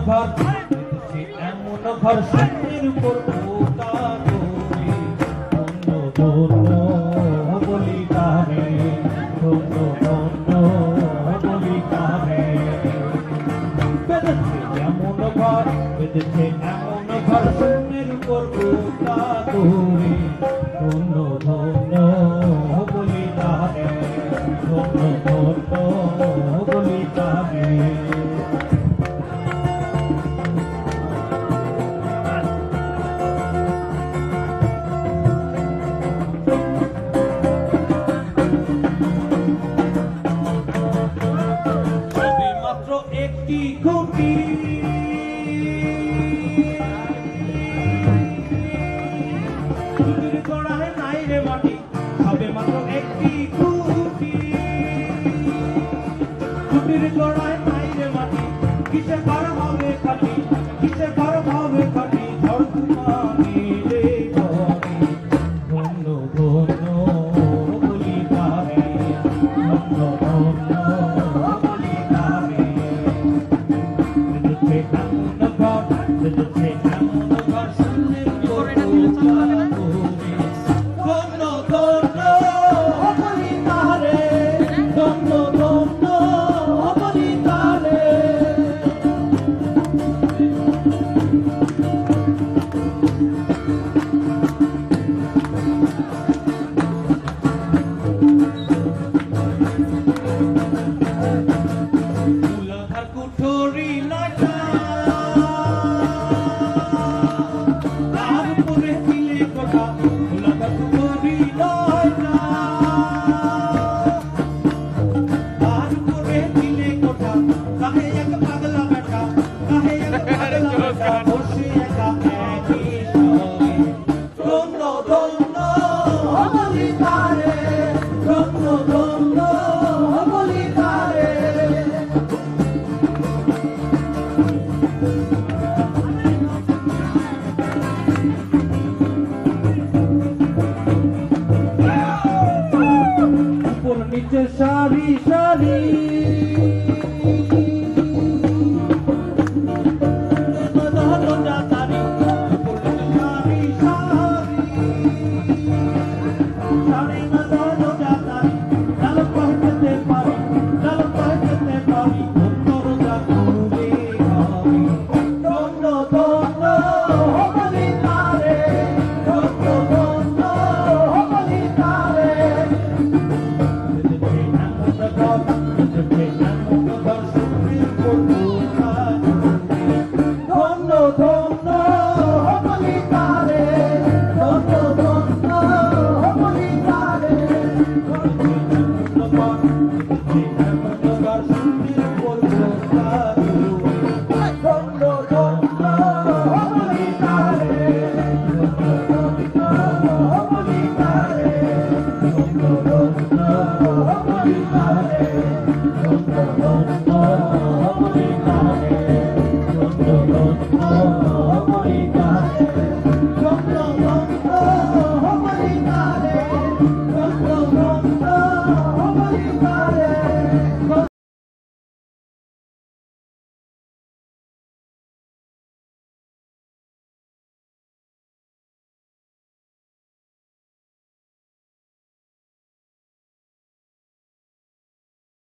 ঘর এমন ঘর শূন্যের উপর পোতা করে ধন্য ধন্য বলি তারে ধন্য ধন্য বলি তারে বেঁধেছে এমন ঘর বেঁধেছে এমন ঘর শূন্যের উপর পোতা করে ধন্য ধন্য বলি তারে ধন্য ধন্য বলি তারে একটি খুঁটি খুঁটির গোড়ায় নাই রে মাটি হবে মাত্র একটি খুঁটি খুঁটির গোড়ায় নাই রে মাটি কিসে পার হবে খাটি কিসে পার হবে খাটি ঝড় তুফানে রে ঘরে ধন্য ধন্য বলি তারে ধন্য ধন্য বলি তারে নিচে সারি সারি Oh